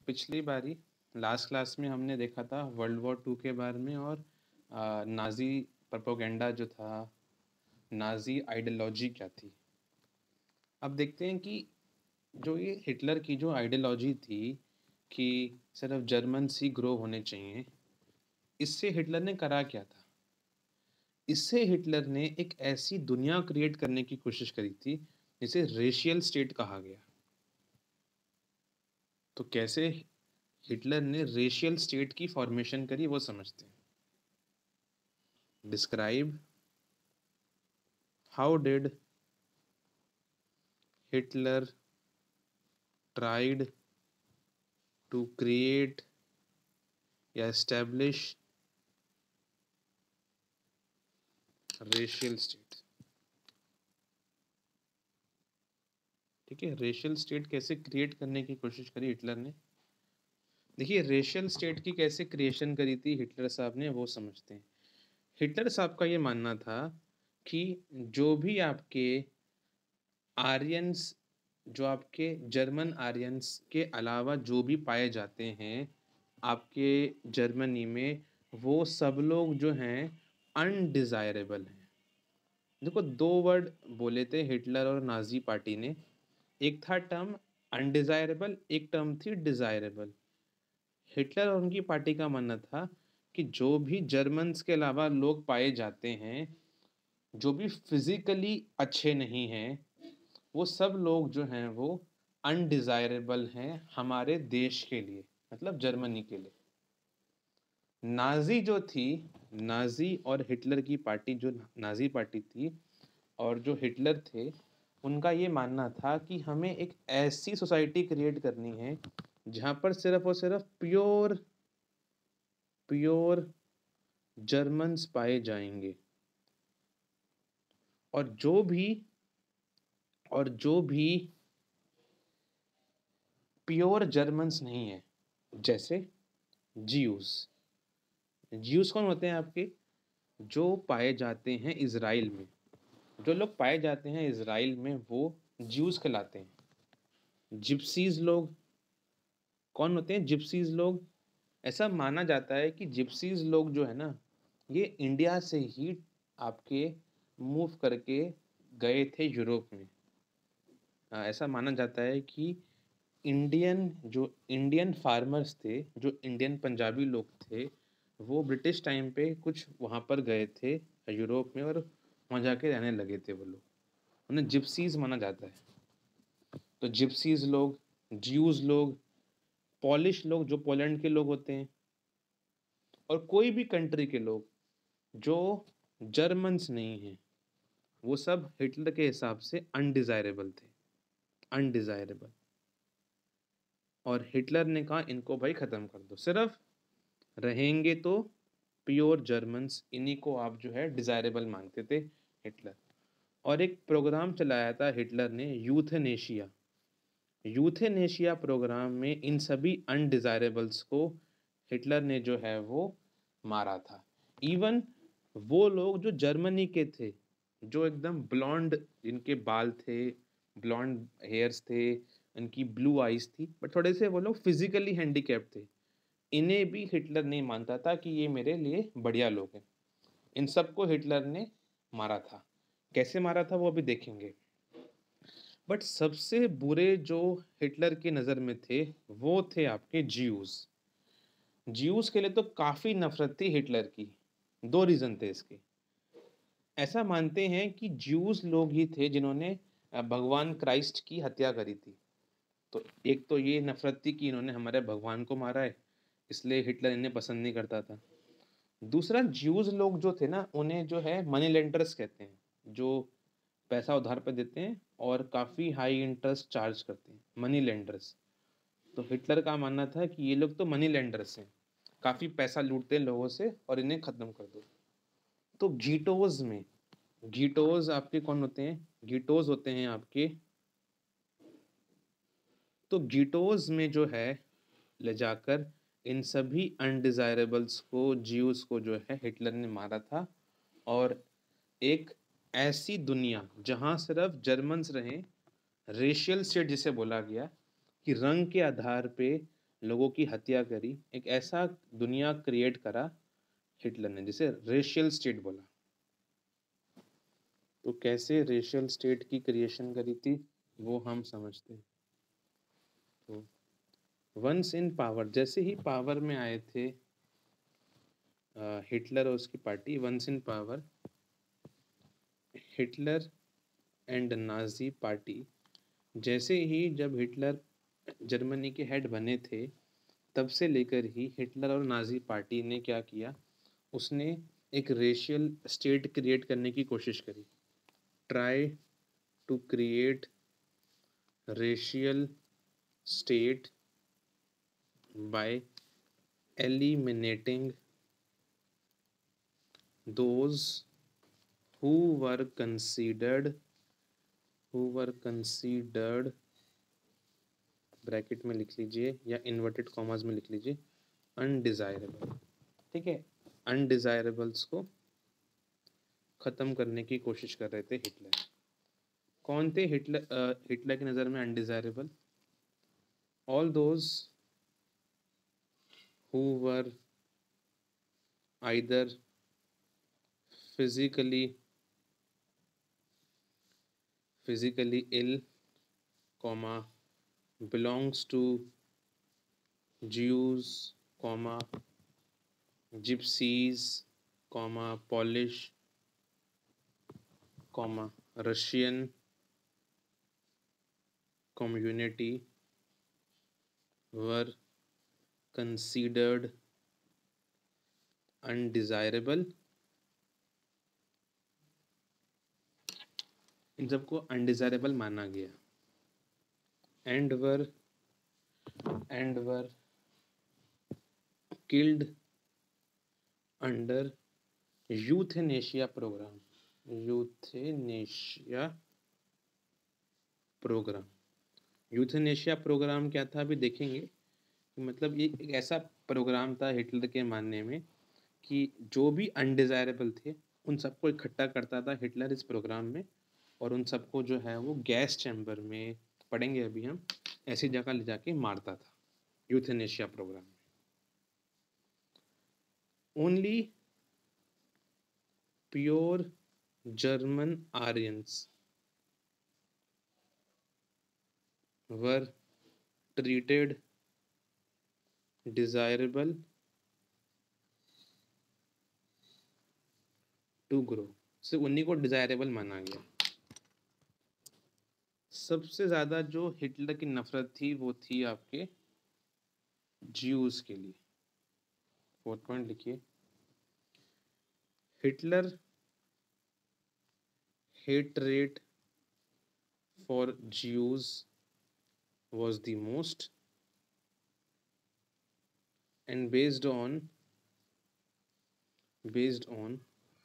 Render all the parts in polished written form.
पिछली बारी last class में हमने देखा था वर्ल्ड वॉर 2 के बारे में और नाज़ी प्रोपेगेंडा जो था, नाज़ी आइडियोलॉजी क्या थी। अब देखते हैं कि जो ये हिटलर की जो आइडियोलॉजी थी कि सिर्फ जर्मन्स ही ग्रो होने चाहिए, इससे हिटलर ने करा क्या था? इससे हिटलर ने एक ऐसी दुनिया क्रिएट करने की कोशिश करी थी जिसे रेशियल स्टेट कहा गया। तो कैसे हिटलर ने रेशियल स्टेट की फॉर्मेशन करी वो समझते हैं। Describe how did Hitler tried to create या establish racial state। ठीक है, रेशियल स्टेट कैसे क्रिएट करने की कोशिश करी हिटलर ने। देखिए रेशियल स्टेट की कैसे क्रिएशन करी थी हिटलर साहब ने वो समझते हैं। हिटलर साहब का ये मानना था कि जो भी आपके आर्यंस, जो आपके जर्मन आर्यंस के अलावा जो भी पाए जाते हैं आपके जर्मनी में, वो सब लोग जो हैं अनडिज़ायरेबल हैं। देखो दो वर्ड बोले थे हिटलर और नाजी पार्टी ने, एक था टर्म अनडिज़ायरेबल, एक टर्म थी डिज़ायरेबल। हिटलर और उनकी पार्टी का मानना था कि जो भी जर्मन्स के अलावा लोग पाए जाते हैं जो भी फिजिकली अच्छे नहीं हैं, वो सब लोग जो हैं वो अनडिज़ायरेबल हैं हमारे देश के लिए, मतलब जर्मनी के लिए। नाजी जो थी, नाजी और हिटलर की पार्टी, जो नाजी पार्टी थी और जो हिटलर थे, उनका ये मानना था कि हमें एक ऐसी सोसाइटी क्रिएट करनी है जहाँ पर सिर्फ और सिर्फ प्योर प्योर जर्मन्स पाए जाएंगे और जो भी प्योर जर्मन्स नहीं है, जैसे ज्यूस। ज्यूस कौन होते हैं आपके? जो पाए जाते हैं इज़राइल में, जो लोग पाए जाते हैं इज़राइल में वो ज्यूस कहलाते हैं। जिप्सीज लोग कौन होते हैं? जिप्सीज लोग, ऐसा माना जाता है कि जिप्सीज लोग जो है ना, ये इंडिया से ही आपके मूव करके गए थे यूरोप में। ऐसा माना जाता है कि इंडियन फार्मर्स थे, जो इंडियन पंजाबी लोग थे, वो ब्रिटिश टाइम पे कुछ वहाँ पर गए थे यूरोप में और वहाँ जाके रहने लगे थे वो लोग, उन्हें जिप्सीज माना जाता है। तो जिप्सीज लोग, ज्यूज लोग, पॉलिश लोग जो पोलैंड के लोग होते हैं, और कोई भी कंट्री के लोग जो जर्मन्स नहीं हैं, वो सब हिटलर के हिसाब से अनडिज़ायरेबल थे, अनडिज़ायरेबल। और हिटलर ने कहा इनको भाई ख़त्म कर दो, सिर्फ रहेंगे तो प्योर जर्मन्स, इन्हीं को आप जो है डिज़ायरेबल मानते थे हिटलर। और एक प्रोग्राम चलाया था हिटलर ने, यूथनेशिया। यूथनेशिया प्रोग्राम में इन सभी अनडिज़ायरेबल्स को हिटलर ने जो है वो मारा था। इवन वो लोग जो जर्मनी के थे, जो एकदम ब्लॉन्ड, जिनके बाल थे, ब्लॉन्ड हेयर्स थे, इनकी ब्लू आइज थी, बट थोड़े से वो लोग फिजिकली हैंडीकैप थे, इन्हें भी हिटलर नहीं मानता था कि ये मेरे लिए बढ़िया लोग हैं। इन सबको हिटलर ने मारा था। कैसे मारा था वो अभी देखेंगे। बट सबसे बुरे जो हिटलर की नज़र में थे वो थे आपके ज्यूज। ज्यूज के लिए तो काफ़ी नफरत थी हिटलर की। दो रीज़न थे इसके। ऐसा मानते हैं कि ज्यूज लोग ही थे जिन्होंने भगवान क्राइस्ट की हत्या करी थी। तो एक तो ये नफरत थी कि इन्होंने हमारे भगवान को मारा है, इसलिए हिटलर इन्हें पसंद नहीं करता था। दूसरा, ज्यूज लोग जो थे ना, उन्हें जो है मनी लेंडर्स कहते हैं, जो पैसा उधार पे देते हैं और काफ़ी हाई इंटरेस्ट चार्ज करते हैं, मनी लेंडर्स। तो हिटलर का मानना था कि ये लोग तो मनी लेंडर्स हैं, काफ़ी पैसा लूटते हैं लोगों से और इन्हें ख़त्म कर दो। तो गीटोज में, गीटोज आपके कौन होते हैं? गीटोज होते हैं आपके, तो गीटोज में जो है ले जाकर इन सभी अनडिज़ायरेबल्स को, ज्यूस को जो है हिटलर ने मारा था। और एक ऐसी दुनिया जहाँ सिर्फ जर्मन्स रहें, रेशियल स्टेट जिसे बोला गया कि रंग के आधार पे लोगों की हत्या करी, एक ऐसा दुनिया क्रिएट करा हिटलर ने, जिसे रेशियल स्टेट बोला। तो कैसे रेशियल स्टेट की क्रिएशन करी थी वो हम समझते हैं। तो वंस इन पावर, जैसे ही पावर में आए थे हिटलर और उसकी party, once in power, Hitler and Nazi party, जैसे ही जब हिटलर जर्मनी के हेड बने थे, तब से लेकर ही हिटलर और नाजी पार्टी ने क्या किया, उसने एक रेशियल स्टेट क्रिएट करने की कोशिश करी। Try to create racial state by eliminating those who were considered, bracket में लिख लीजिए या इन्वर्टेड कॉमास में लिख लीजिए, अनडिजायरेबल। ठीक है, अनडिजायरेबल्स को खत्म करने की कोशिश कर रहे थे हिटलर। कौन थे हिटलर की नज़र में undesirable? All those who were either physically ill, comma, belongs to Jews, comma, gypsies, comma, Polish, comma, Russian community were considered undesirable। इन सबको अनडिजायरेबल माना गया। And were killed under euthanasia programme. Euthanasia programme क्या था अभी देखेंगे। मतलब ये एक ऐसा प्रोग्राम था हिटलर के मानने में कि जो भी अनडिजायरेबल थे उन सबको इकट्ठा करता था हिटलर इस प्रोग्राम में, और उन सबको जो है वो गैस चैम्बर में, पढ़ेंगे अभी हम, ऐसी जगह ले जाके मारता था यूथेनेशिया प्रोग्राम में। Only pure German Aryans were treated desirable to grow. सिर्फ उन्हीं को डिजायरेबल माना गया। सबसे ज़्यादा जो हिटलर की नफरत थी वो थी आपके ज्यूज के लिए। 4th पॉइंट लिखिए, Hitler hatred for Jews was the most, and based on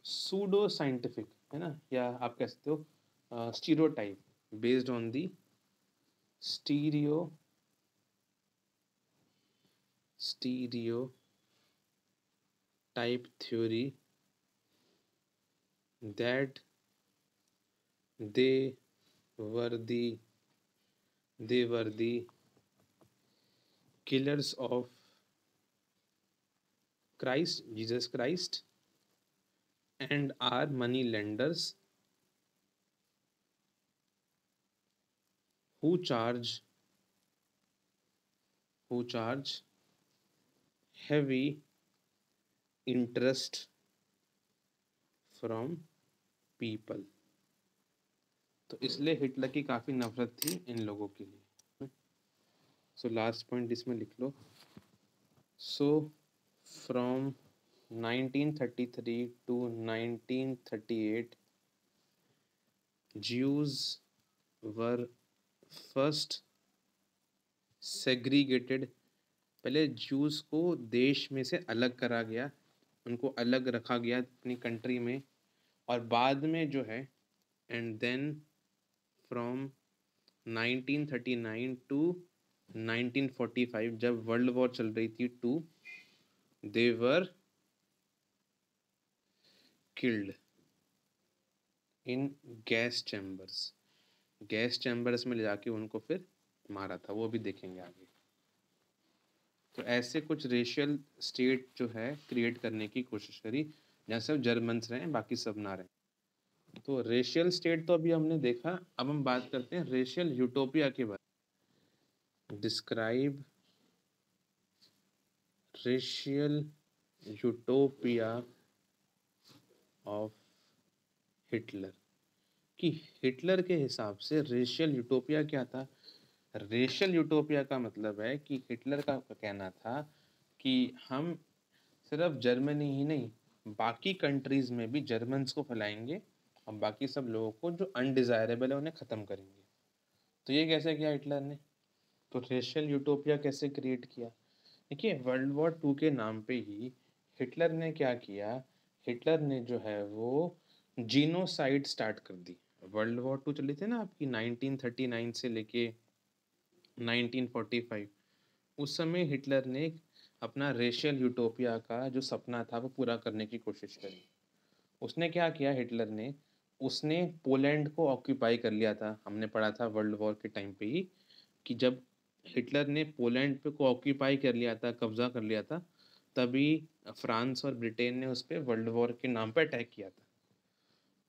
pseudo scientific, है ना, या आप कह सकते हो stereotype, based on the stereotype theory that they were the killers of Jesus Christ, and are money lenders who charge heavy interest from people। तो इसलिए Hitler की काफ़ी नफरत थी इन लोगों के लिए। सो लास्ट पॉइंट इसमें लिख लो। So from 1933 to 1938 Jews were first segregated। पहले ज्यूज को देश में से अलग करा गया, उनको अलग रखा गया अपनी कंट्री में, और बाद में जो है, एंड देन फ्रॉम 1939 टू 1945 जब वर्ल्ड वॉर चल रही थी 2, they were killed in gas chambers में ले जाके उनको फिर मारा था, वो भी देखेंगे आगे। तो ऐसे कुछ रेशियल स्टेट जो है क्रिएट करने की कोशिश करी जहाँ सिर्फ जर्मन्स रहें बाकी सब ना रहें। तो रेशियल स्टेट तो अभी हमने देखा, अब हम बात करते हैं रेशियल यूटोपिया के बारे में। Describe racial utopia of Hitler, कि हिटलर के हिसाब से रेशियल यूटोपिया क्या था। रेशियल यूटोपिया का मतलब है कि हिटलर का कहना था कि हम सिर्फ जर्मनी ही नहीं बाकी कंट्रीज में भी जर्मन्स को फैलाएंगे और बाकी सब लोगों को जो अनडिजायरेबल है उन्हें ख़त्म करेंगे। तो ये कैसे किया हिटलर ने, तो रेशियल यूटोपिया कैसे क्रिएट किया। देखिए वर्ल्ड वॉर 2 के नाम पे ही हिटलर ने क्या किया, हिटलर ने जो है वो जीनोसाइड स्टार्ट कर दी। वर्ल्ड वॉर 2 चली थी ना आपकी 1939 से लेके 1945, उस समय हिटलर ने अपना रेशियल यूटोपिया का जो सपना था वो पूरा करने की कोशिश करी। उसने क्या किया हिटलर ने, उसने पोलैंड को ऑक्यूपाई कर लिया था। हमने पढ़ा था वर्ल्ड वॉर के टाइम पे ही कि जब हिटलर ने पोलैंड पे को ऑक्यूपाई कर लिया था, कब्जा कर लिया था, तभी फ्रांस और ब्रिटेन ने उस पर वर्ल्ड वॉर के नाम पे अटैक किया था।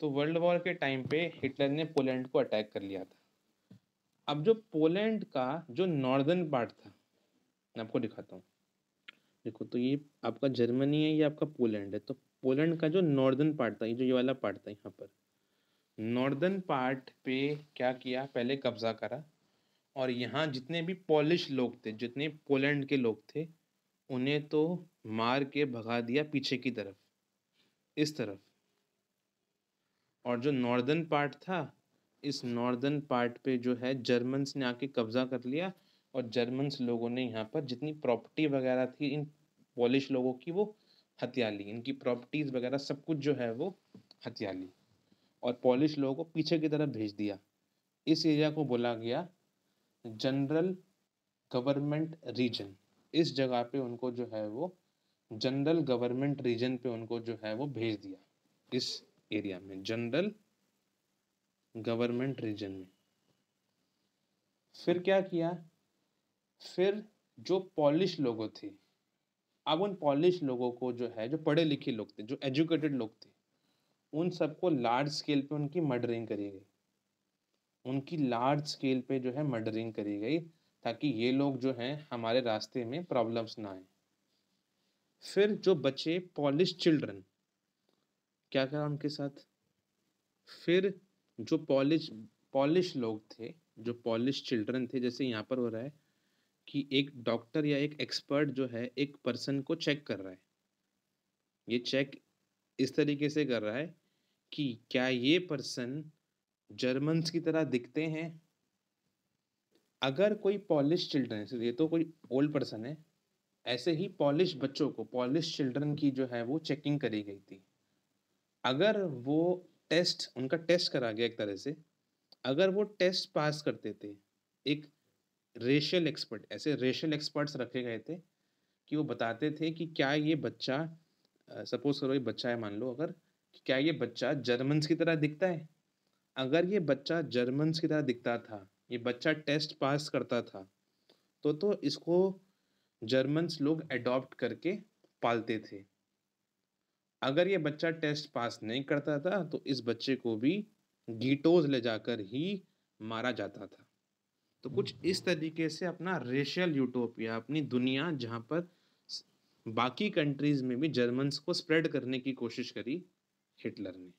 तो वर्ल्ड वॉर के टाइम पे हिटलर ने पोलैंड को अटैक कर लिया था। अब जो पोलैंड का जो नॉर्दर्न पार्ट था, मैं आपको दिखाता हूँ। देखो तो ये आपका जर्मनी है, ये आपका पोलैंड है। तो पोलैंड का जो नॉर्दर्न पार्ट था, ये जो ये वाला पार्ट था, यहाँ पर नॉर्दर्न पार्ट पे क्या किया, पहले कब्जा करा और यहाँ जितने भी पॉलिश लोग थे, जितने पोलैंड के लोग थे, उन्हें तो मार के भगा दिया पीछे की तरफ, इस तरफ। और जो नॉर्दर्न पार्ट था, इस नॉर्दर्न पार्ट पे जो है जर्मन्स ने आके कब्जा कर लिया और जर्मन्स लोगों ने यहाँ पर जितनी प्रॉपर्टी वगैरह थी इन पॉलिश लोगों की वो हथिया ली, इनकी प्रॉपर्टीज वगैरह सब कुछ जो है वो हथिया ली और पॉलिश लोगों को पीछे की तरफ भेज दिया। इस एरिया को बोला गया जनरल गवर्नमेंट रीजन। इस जगह पे उनको जो है वो जनरल गवर्नमेंट रीजन पे उनको जो है वो भेज दिया, इस एरिया में जनरल गवर्नमेंट रीजन में। फिर क्या किया, फिर जो पॉलिश लोगों थे, अब उन पॉलिश लोगों को जो है, जो पढ़े लिखे लोग थे, जो एजुकेटेड लोग थे, उन सबको लार्ज स्केल पे उनकी मर्डरिंग करी गई। उनकी लार्ज स्केल पे जो है मर्डरिंग करी गई ताकि ये लोग जो हैं हमारे रास्ते में प्रॉब्लम्स ना आए। फिर जो बचे पॉलिश चिल्ड्रन, क्या करा उनके साथ, फिर जो पॉलिश पॉलिश लोग थे, जो पॉलिश चिल्ड्रन थे, जैसे यहाँ पर हो रहा है कि एक डॉक्टर या एक एक्सपर्ट जो है एक पर्सन को चेक कर रहा है। ये चेक इस तरीके से कर रहा है कि क्या ये पर्सन जर्मन्स की तरह दिखते हैं। अगर कोई पॉलिश चिल्ड्रन, ये तो कोई ओल्ड पर्सन है, ऐसे ही पॉलिश बच्चों को, पॉलिश चिल्ड्रन की जो है वो चेकिंग करी गई थी। अगर वो टेस्ट, उनका टेस्ट करा गया एक तरह से, अगर वो टेस्ट पास करते थे, एक रेशियल एक्सपर्ट, ऐसे रेशियल एक्सपर्ट्स रखे गए थे कि वो बताते थे कि क्या ये बच्चा, सपोज करो ये बच्चा है मान लो, अगर कि क्या ये बच्चा जर्मन्स की तरह दिखता है। अगर ये बच्चा जर्मन्स की तरह दिखता था, ये बच्चा टेस्ट पास करता था, तो इसको जर्मन्स लोग अडॉप्ट करके पालते थे। अगर ये बच्चा टेस्ट पास नहीं करता था तो इस बच्चे को भी गीटोज ले जाकर ही मारा जाता था। तो कुछ इस तरीके से अपना रेशियल यूटोपिया, अपनी दुनिया जहाँ पर बाकी कंट्रीज में भी जर्मन्स को स्प्रेड करने की कोशिश करी हिटलर ने।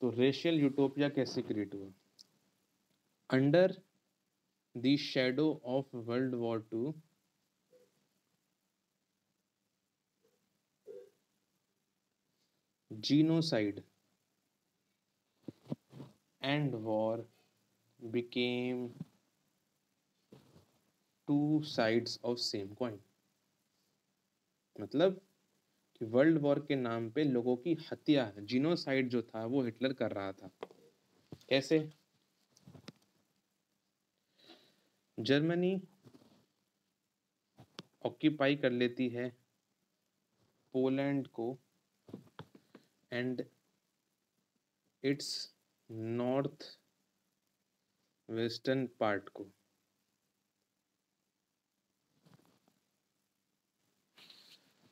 तो रेशियल यूटोपिया कैसे क्रिएट हुआ, under the shadow of world war 2 genocide and war became two sides of same coin। मतलब कि वर्ल्ड वॉर के नाम पे लोगों की हत्या, जीनोसाइड जो था वो हिटलर कर रहा था। कैसे, जर्मनी ऑक्यूपाई कर लेती है पोलैंड को and it's north western part को।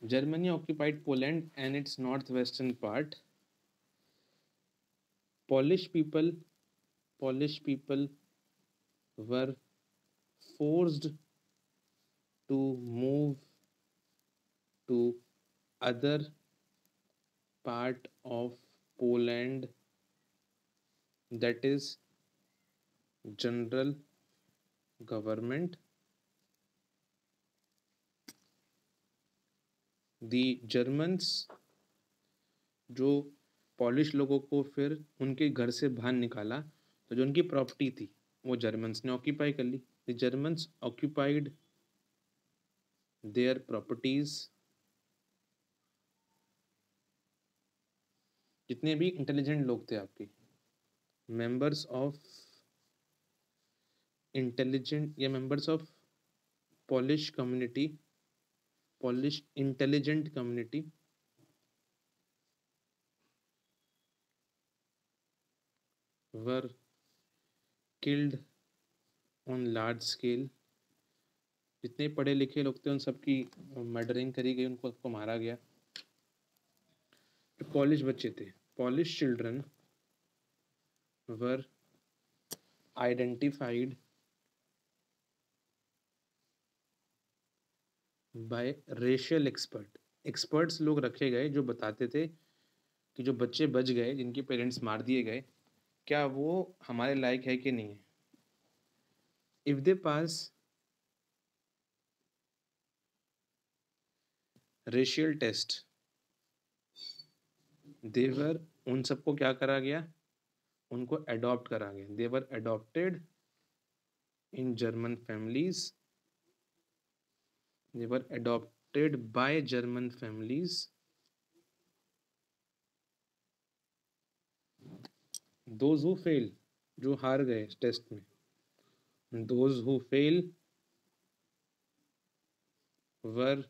Germany occupied Poland and its northwestern part. Polish people, Polish people were forced to move to other part of Poland, that is general government. The Germans जो polish लोगों को फिर उनके घर से बाहर निकाला, तो जो उनकी प्रॉपर्टी थी वो जर्मन्स ने ऑक्यूपाई कर ली. The Germans occupied their properties. जितने भी इंटेलिजेंट लोग थे आपके, मेंबर्स ऑफ इंटेलिजेंट या members of Polish community, Polish intelligent community, were killed on large scale. जितने पढ़े लिखे लोग थे उन सबकी मर्डरिंग करी गई, उनको मारा गया. पॉलिश बच्चे थे, polish children were identified by racial expert. Experts लोग रखे गए जो बताते थे कि जो बच्चे बच गए जिनके पेरेंट्स मार दिए गए, क्या वो हमारे लायक है कि नहीं है. If they pass racial test, they were, उन सबको क्या करा गया, उनको अडॉप्ट करा गया. They were adopted in German families, they were adopted by German families. Those who fail, जो हार गए टेस्ट में, those who fail were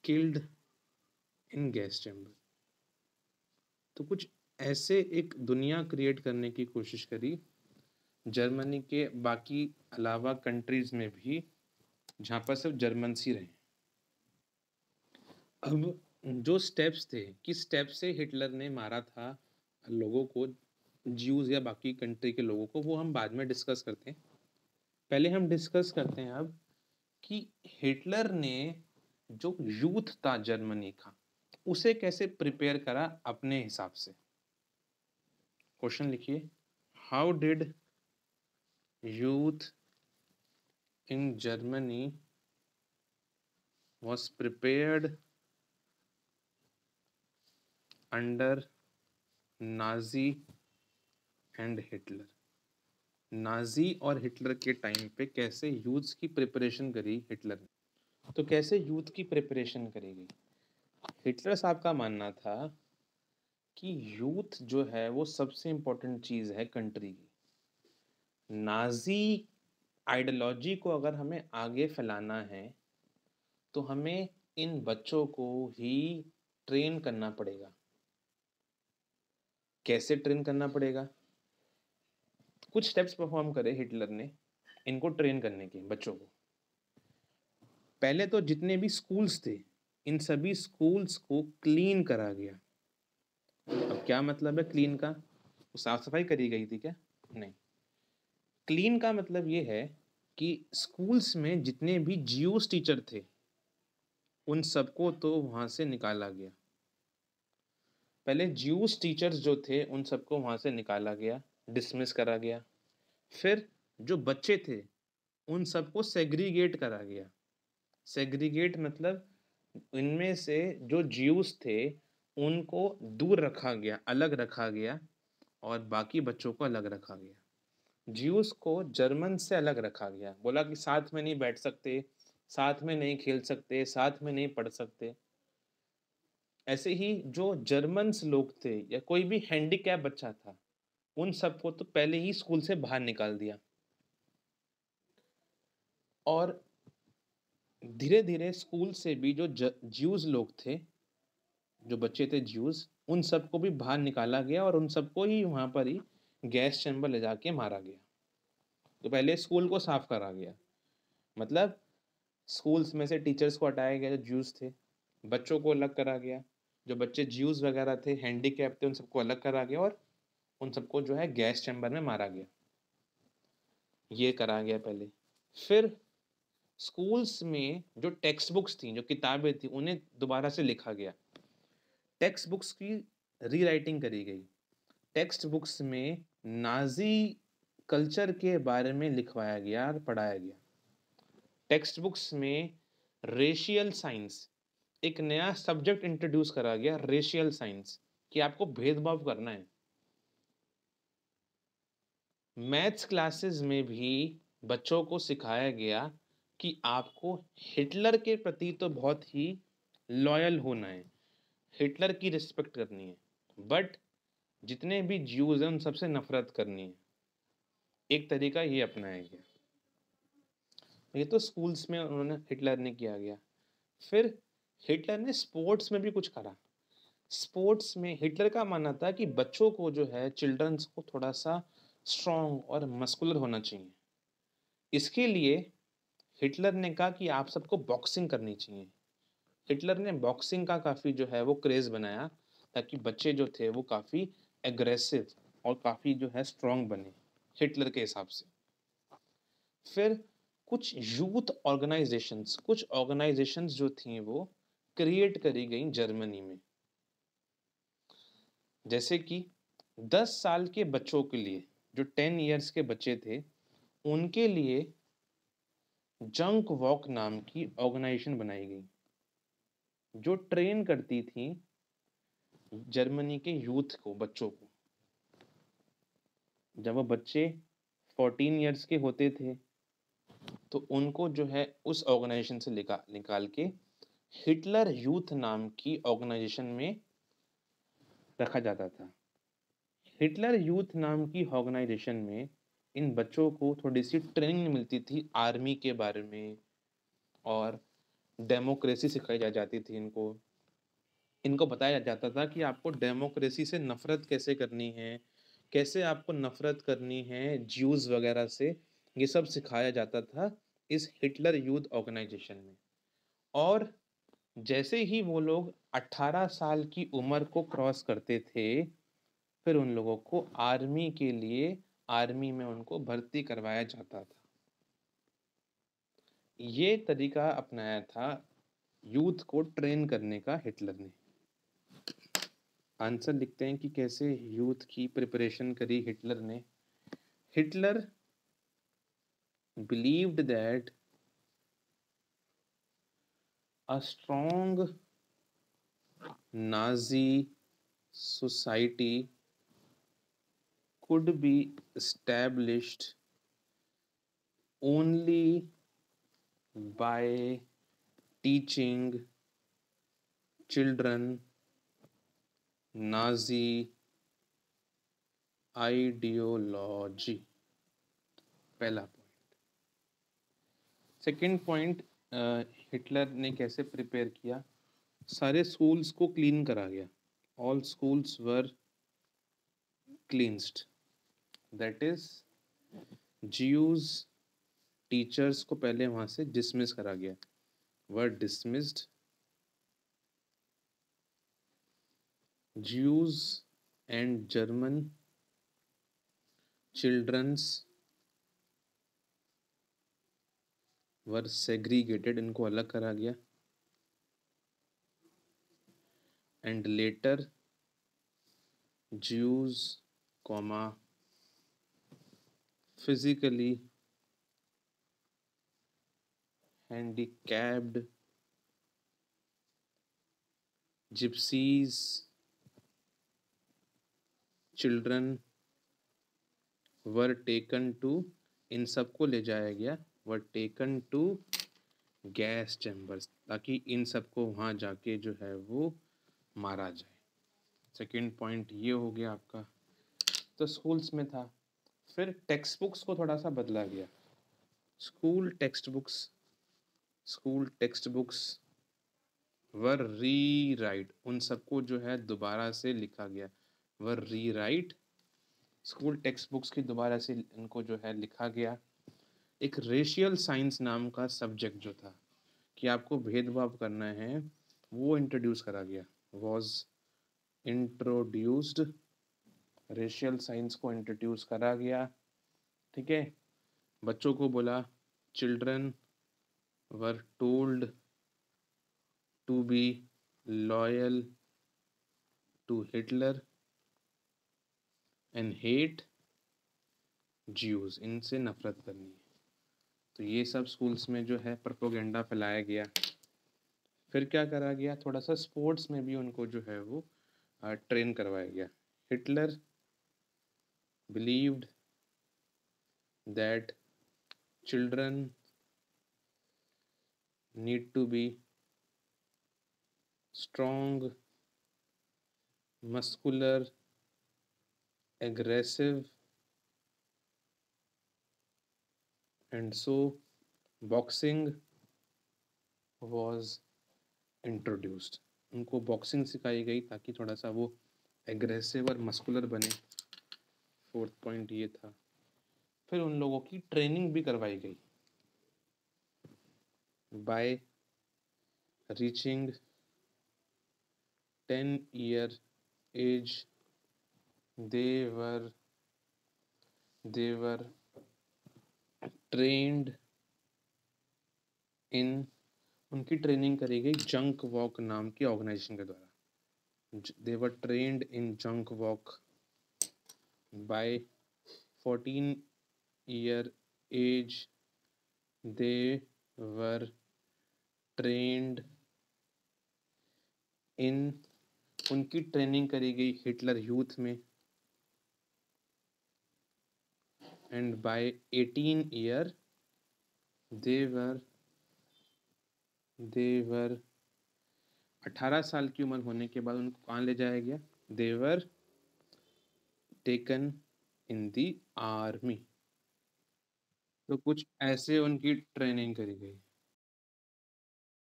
killed in gas chamber. तो कुछ ऐसे एक दुनिया क्रिएट करने की कोशिश करी जर्मनी के बाकी अलावा कंट्रीज में भी, जहाँ पर सिर्फ जर्मन्स ही रहे. अब जो स्टेप्स थे, किस स्टेप से हिटलर ने मारा था लोगों को, ज्यूज या बाकी कंट्री के लोगों को, वो हम बाद में डिस्कस करते हैं. पहले हम डिस्कस करते हैं अब कि हिटलर ने जो यूथ था जर्मनी का, उसे कैसे प्रिपेयर करा अपने हिसाब से. क्वेश्चन लिखिए, how did youth in Germany was prepared under Nazi and Hitler. Nazi और हिटलर के टाइम पे कैसे यूथ की प्रिपरेशन करी हिटलर ने. तो कैसे यूथ की प्रिपरेशन करी गई. हिटलर साहब का मानना था कि यूथ जो है वो सबसे इम्पोर्टेंट चीज़ है कंट्री की. नाजी आइडियोलॉजी को अगर हमें आगे फैलाना है तो हमें इन बच्चों को ही ट्रेन करना पड़ेगा. कैसे ट्रेन करना पड़ेगा, कुछ स्टेप्स परफॉर्म करे हिटलर ने इनको ट्रेन करने के बच्चों को. पहले तो जितने भी स्कूल्स थे, इन सभी स्कूल्स को क्लीन करा गया. अब क्या मतलब है क्लीन का, साफ सफाई करी गई थी क्या, नहीं. क्लीन का मतलब ये है कि स्कूल्स में जितने भी ज्यूस टीचर थे उन सबको तो वहां से निकाला गया. पहले ज्यूस टीचर्स जो थे उन सबको वहां से निकाला गया, डिसमिस करा गया. फिर जो बच्चे थे उन सबको सेग्रीगेट करा गया. सेग्रीगेट मतलब इनमें से जो ज्यूस थे उनको दूर रखा गया, अलग रखा गया, और बाकी बच्चों को अलग रखा गया. ज्यूस को जर्मन से अलग रखा गया, बोला कि साथ में नहीं बैठ सकते, साथ में नहीं खेल सकते, साथ में नहीं पढ़ सकते. ऐसे ही जो जर्मन्स लोग थे या कोई भी हैंडीकैप बच्चा था उन सबको तो पहले ही स्कूल से बाहर निकाल दिया. और धीरे धीरे स्कूल से भी जो ज्यूज लोग थे, जो बच्चे थे ज्यूज, उन सबको भी बाहर निकाला गया और उन सबको ही वहां पर ही गैस चैम्बर ले जाके मारा गया. तो पहले स्कूल को साफ करा गया, मतलब स्कूल्स में से टीचर्स को हटाया गया जो ज्यूज थे, बच्चों को अलग करा गया, जो बच्चे ज्यूज वगैरह थे, हैंडीकैप थे, उन सबको अलग करा गया और उन सबको जो है गैस चैम्बर में मारा गया। ये करा गया पहले। फिर स्कूल्स में जो टेक्स्ट बुक्स थी, जो किताबें थी, उन्हें दोबारा से लिखा गया। टेक्स्ट बुक्स की रीराइटिंग करी गई। टेक्स्ट बुक्स में नाजी कल्चर के बारे में लिखवाया गया और पढ़ाया गया। टेक्स्ट बुक्स में रेशियल साइंस, एक नया सब्जेक्ट इंट्रोड्यूस करा गया, रेशियल साइंस, कि आपको भेदभाव करना है। मैथ्स क्लासेस में भी बच्चों को सिखाया गया कि आपको हिटलर के प्रति तो बहुत ही लॉयल होना है, हिटलर की रिस्पेक्ट करनी है, बट जितने भी ज्यूज हैं उन सबसे नफरत करनी है। एक तरीका ये अपनाया गया। ये तो स्कूल्स में उन्होंने हिटलर ने किया गया। फिर हिटलर ने स्पोर्ट्स में भी कुछ करा। स्पोर्ट्स में हिटलर का मानना था कि बच्चों को जो है, चिल्ड्रंस को थोड़ा सा स्ट्रॉन्ग और मस्कुलर होना चाहिए। इसके लिए हिटलर ने कहा कि आप सबको बॉक्सिंग करनी चाहिए। हिटलर ने बॉक्सिंग का काफ़ी जो है वो क्रेज़ बनाया, ताकि बच्चे जो थे वो काफ़ी एग्रेसिव और काफ़ी जो है स्ट्रॉन्ग बने हिटलर के हिसाब से। फिर कुछ ऑर्गेनाइजेशंस जो थी वो क्रिएट करी गई जर्मनी में, जैसे कि 10 साल के बच्चों के लिए, जो 10 इयर्स के बच्चे थे, उनके लिए जंक वॉक नाम की ऑर्गेनाइजेशन बनाई गई, जो ट्रेन करती थी जर्मनी के यूथ को, बच्चों को। जब वो बच्चे 14 इयर्स के होते थे तो उनको जो है उस ऑर्गेनाइजेशन से निकाल के हिटलर यूथ नाम की ऑर्गेनाइजेशन में रखा जाता था। हिटलर यूथ नाम की ऑर्गेनाइजेशन में इन बच्चों को थोड़ी सी ट्रेनिंग मिलती थी आर्मी के बारे में, और डेमोक्रेसी सिखाई जाती थी इनको। इनको बताया जाता था कि आपको डेमोक्रेसी से नफरत कैसे करनी है, कैसे आपको नफरत करनी है ज्यूज वगैरह से। ये सब सिखाया जाता था इस हिटलर यूथ ऑर्गेनाइजेशन में। और जैसे ही वो लोग 18 साल की उम्र को क्रॉस करते थे, फिर उन लोगों को आर्मी के लिए, आर्मी में उनको भर्ती करवाया जाता था। ये तरीका अपनाया था यूथ को ट्रेन करने का हिटलर ने। आंसर लिखते हैं कि कैसे यूथ की प्रिपरेशन करी हिटलर ने। Hitler believed that a strong Nazi society could be established only by teaching children Nazi ideology। पहला पॉइंट। सेकंड पॉइंट, हिटलर ने कैसे प्रिपेयर किया, सारे स्कूल्स को क्लीन करा गया। All schools were cleansed, that is Jews teachers को पहले वहां से डिसमिस करा गया, were dismissed. Jews and German childrens were segregated, इनको अलग करा गया। And later Jews, physically handicapped gypsies children were taken to, इन सबको ले जाया गया, were taken to gas chambers, ताकि इन सबको वहाँ जाके जो है वो मारा जाए। सेकेंड पॉइंट ये हो गया आपका, तो स्कूल्स में था। फिर टेक्स्ट बुक्स को थोड़ा सा बदला गया। स्कूल टेक्स्ट बुक्स वर रीराइट, उन सबको जो है दोबारा से लिखा गया, वर रीराइट। स्कूल टेक्स्ट बुक्स की दोबारा से इनको जो है लिखा गया। एक रेशियल साइंस नाम का सब्जेक्ट जो था, कि आपको भेदभाव करना है वो इंट्रोड्यूस करा गया, वॉज इंट्रोड्यूस्ड, रेशियल साइंस को इंट्रोड्यूस करा गया। ठीक है, बच्चों को बोला, children were told to be loyal to Hitler and hate Jews, इनसे नफरत करनी है। तो ये सब स्कूल्स में जो है प्रोपोगेंडा फैलाया गया। फिर क्या करा गया, थोड़ा सा स्पोर्ट्स में भी उनको जो है वो ट्रेन करवाया गया। Hitler believed that children need to be strong, muscular, aggressive, and so boxing was introduced। उनको बॉक्सिंग सिखाई गई ताकि थोड़ा सा वो एग्रेसिव और मस्कुलर बने। फोर्थ पॉइंट ये था। फिर उन लोगों की ट्रेनिंग भी करवाई गई। By reaching 10 year age they were trained in, उनकी ट्रेनिंग करी गई जंक वॉक नाम की ऑर्गेनाइजेशन के द्वारा। they were trained in junk walk by 14 year age they were trained in, उनकी ट्रेनिंग करी गई हिटलर यूथ में। And by 18 year they were 18 साल की उम्र होने के बाद उनको कहाँ ले जाया गया, they were taken in the army। तो कुछ ऐसे उनकी ट्रेनिंग करी गई।